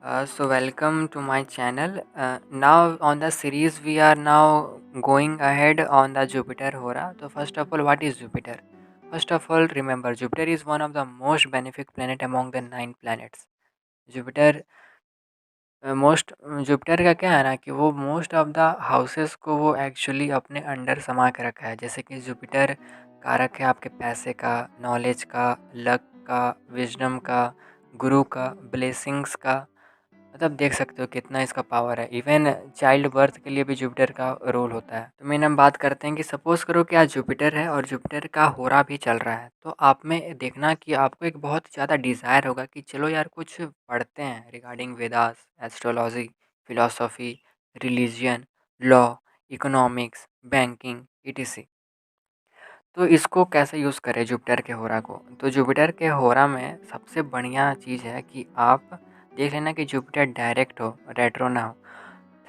So welcome to my channel. Now on the series we are now going ahead on the Jupiter Hora. So first of all, what is Jupiter? First of all, remember Jupiter is one of the most benefic planet among the 9 planets. Jupiter most Jupiter का क्या है ना कि वो most of the houses को वो actually अपने under समा के रखा है। जैसे कि जुपिटर कारक है आपके पैसे का, नॉलेज का, लक का, विजडम का, गुरु का, ब्लेसिंग्स का। मतलब देख सकते हो कितना इसका पावर है। इवन चाइल्ड बर्थ के लिए भी जुपिटर का रोल होता है। तो मेन हम बात करते हैं कि सपोज करो कि आज जुपिटर है और जुपिटर का होरा भी चल रहा है, तो आप में देखना कि आपको एक बहुत ज़्यादा डिज़ायर होगा कि चलो यार कुछ पढ़ते हैं regarding Vedas, astrology, philosophy, religion, law, economics, banking, etc. तो इसको कैसे यूज़ करें जुपिटर के होरा को? तो जुपिटर के होरा में सबसे बढ़िया चीज़ है कि आप देख लेना कि जुपिटर डायरेक्ट हो, रेट्रो ना हो।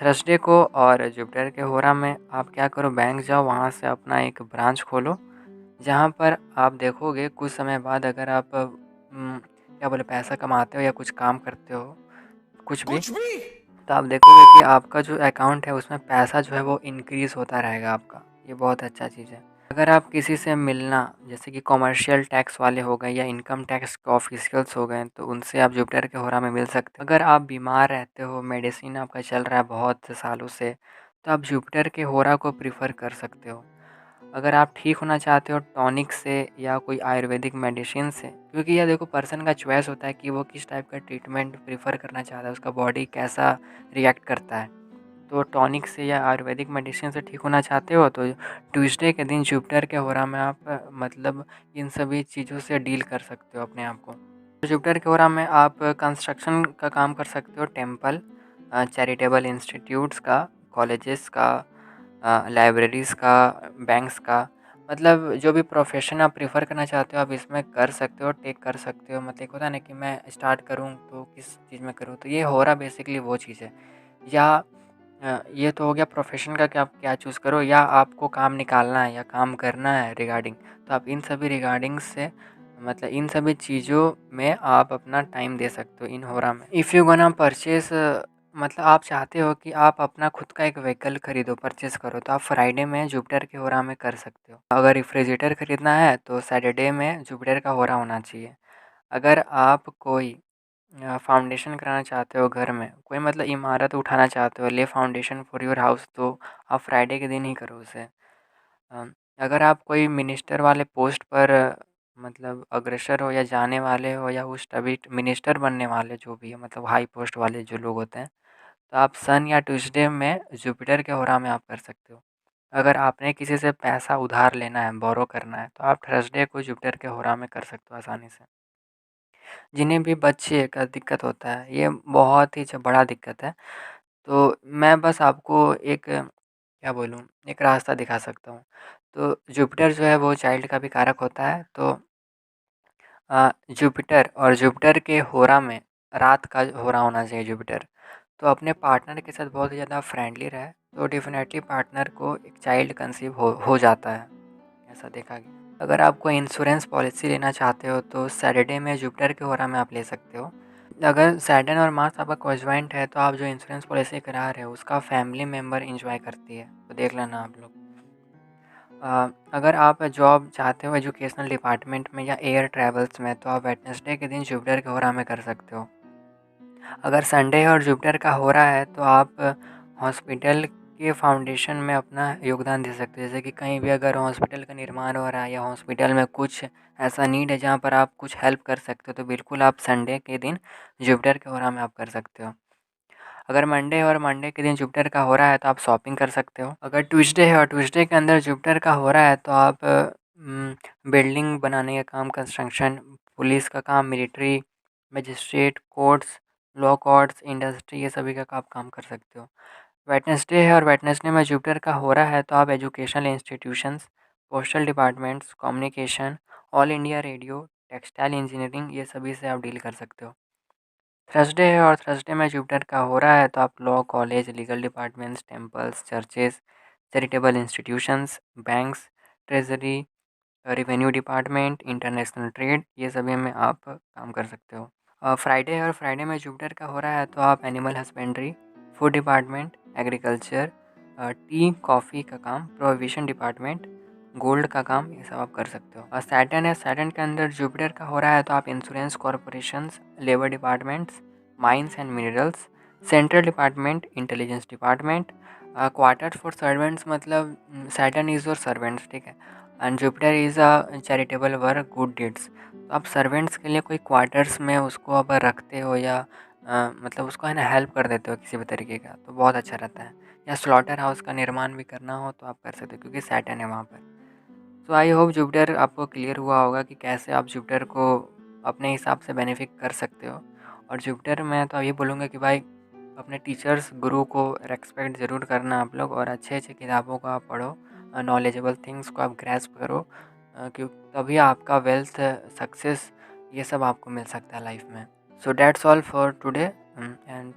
थर्सडे को और जुपिटर के होरा में आप क्या करो, बैंक जाओ, वहाँ से अपना एक ब्रांच खोलो, जहाँ पर आप देखोगे कुछ समय बाद अगर आप क्या बोले पैसा कमाते हो या कुछ काम करते हो, कुछ भी, तो आप देखोगे कि आपका जो अकाउंट है उसमें पैसा जो है वो इंक्रीज़ होता रहेगा आपका। ये बहुत अच्छा चीज़ है। अगर आप किसी से मिलना, जैसे कि कॉमर्शियल टैक्स वाले हो गए या इनकम टैक्स के ऑफिशियल्स हो गए, तो उनसे आप जुपिटर के होरा में मिल सकते हो। अगर आप बीमार रहते हो, मेडिसिन आपका चल रहा है बहुत सालों से, तो आप जुपिटर के होरा को प्रिफ़र कर सकते हो। अगर आप ठीक होना चाहते हो टॉनिक से या कोई आयुर्वेदिक मेडिसिन से, क्योंकि यह देखो पर्सन का चॉइस होता है कि वो किस टाइप का ट्रीटमेंट प्रेफ़र करना चाहता है, उसका बॉडी कैसा रिएक्ट करता है। तो टॉनिक से या आयुर्वेदिक मेडिसिन से ठीक होना चाहते हो तो ट्यूसडे के दिन जुपिटर के होरा में आप मतलब इन सभी चीज़ों से डील कर सकते हो अपने आप को। तो जुपिटर के होरा में आप कंस्ट्रक्शन का काम कर सकते हो, टेम्पल, चैरिटेबल इंस्टीट्यूट्स का, कॉलेजेस का, लाइब्रेरीज़ का, बैंक्स का, मतलब जो भी प्रोफ़ेशन आप प्रेफ़र करना चाहते हो आप इसमें कर सकते हो, टेक कर सकते हो। मतलब एक होता है ना कि मैं स्टार्ट करूँ तो किस चीज़ में करूँ, तो ये होरा बेसिकली वो चीज़ है। या ये तो हो गया प्रोफ़ेशन का कि आप क्या चूज़ करो, या आपको काम निकालना है या काम करना है रिगार्डिंग, तो आप इन सभी रिगार्डिंग से मतलब इन सभी चीज़ों में आप अपना टाइम दे सकते हो इन होरा में। इफ़ यू गोना परचेज़, मतलब आप चाहते हो कि आप अपना खुद का एक व्हीकल खरीदो, परचेज़ करो, तो आप फ्राइडे में जुपिटर के होरा में कर सकते हो। अगर रेफ्रिजरेटर खरीदना है तो सैटरडे में जुपिटर का होरा होना चाहिए। अगर आप कोई फाउंडेशन कराना चाहते हो घर में, कोई मतलब इमारत उठाना चाहते हो, ले फाउंडेशन फॉर योर हाउस, तो आप फ्राइडे के दिन ही करो उसे। अगर आप कोई मिनिस्टर वाले पोस्ट पर मतलब अग्रसर हो या जाने वाले हो या उस अभी मिनिस्टर बनने वाले जो भी है, मतलब हाई पोस्ट वाले जो लोग होते हैं, तो आप सन या ट्यूसडे में जुपिटर के होरा में आप कर सकते हो। अगर आपने किसी से पैसा उधार लेना है, बोरो करना है, तो आप थर्सडे को जुपिटर के होरा में कर सकते हो आसानी से। जिन्हें भी बच्चे का दिक्कत होता है, ये बहुत ही बड़ा दिक्कत है। तो मैं बस आपको एक क्या बोलूँ, एक रास्ता दिखा सकता हूँ। तो जुपिटर जो है वो चाइल्ड का भी कारक होता है, तो जुपिटर और जुपिटर के होरा में रात का होरा होना चाहिए जुपिटर। तो अपने पार्टनर के साथ बहुत ही ज़्यादा फ्रेंडली रहे, तो डेफ़िनेटली पार्टनर को एक चाइल्ड कंसीव हो जाता है, ऐसा देखा गया। अगर आप कोई इंश्योरेंस पॉलिसी लेना चाहते हो तो सैटरडे में जुपिटर के होरा में आप ले सकते हो। अगर सैटर्न और मार्स आपका कोइंसिडेंट है तो आप जो इंश्योरेंस पॉलिसी करा रहे हो उसका फैमिली मेम्बर एंजॉय करती है, तो देख लेना आप लोग। अगर आप जॉब चाहते हो एजुकेशनल डिपार्टमेंट में या एयर ट्रैवल्स में, तो आप वेडनेसडे के दिन जुपिटर के होरा में कर सकते हो। अगर संडे और जुपिटर का हो रहा है तो आप हॉस्पिटल के फाउंडेशन में अपना योगदान दे सकते हो। जैसे कि कहीं भी अगर हॉस्पिटल का निर्माण हो रहा है या हॉस्पिटल में कुछ ऐसा नीड है जहाँ पर आप कुछ हेल्प कर सकते हो, तो बिल्कुल आप संडे के दिन जुपिटर के होरा में आप कर सकते हो। अगर मंडे के दिन जुपिटर का हो रहा है तो आप शॉपिंग कर सकते हो। अगर ट्यूसडे है और ट्यूसडे के अंदर जुपिटर का हो रहा है तो आप बिल्डिंग बनाने का काम, कंस्ट्रक्शन, पुलिस का काम, military, magistrate, courts, law courts, industry, ये सभी का आप काम कर सकते हो। वेडनेसडे है और वेडनेसडे में जुपिटर का हो रहा है तो आप educational institutions, postal departments, communication, all India radio, textile engineering, ये सभी से आप डील कर सकते हो। थर्सडे है और थर्सडे में जुपिटर का हो रहा है तो आप law college, legal departments, temples, churches, charitable institutions, banks, treasury, revenue department, international trade, ये सभी में आप काम कर सकते हो। फ्राइडे और फ्राइडे में जुपिटर का हो रहा है तो आप animal husbandry, food department, agriculture, tea coffee का काम, प्रोहिबिशन डिपार्टमेंट, गोल्ड का काम, ये सब आप कर सकते हो। और सैटर्न है, सैटर्न के अंदर जुपिटर का हो रहा है तो आप insurance corporations, labour departments, mines and minerals, central department, intelligence department, quarter for servants मतलब सैटर्न इज़ योर सर्वेंट्स, ठीक है, and Jupiter is a charitable work, good deeds. तो आप सर्वेंट्स के लिए कोई क्वार्टर्स में उसको अब रखते हो या मतलब उसको है ना हेल्प कर देते हो किसी भी तरीके का, तो बहुत अच्छा रहता है। या स्लॉटर हाउस का निर्माण भी करना हो तो आप कर सकते हो क्योंकि सैटर्न है वहाँ पर। तो आई होप जुपिटर आपको क्लियर हुआ होगा कि कैसे आप जुपिटर को अपने हिसाब से बेनिफिट कर सकते हो। और जुपिटर में तो ये बोलूँगा कि भाई अपने टीचर्स गुरु को रेस्पेक्ट ज़रूर करना आप लोग, और अच्छे अच्छे किताबों को आप पढ़ो, नॉलेजेबल थिंग्स को आप ग्रैस्प करो, क्यों तभी आपका वेल्थ, सक्सेस, ये सब आपको मिल सकता है लाइफ में। So that's all for today, and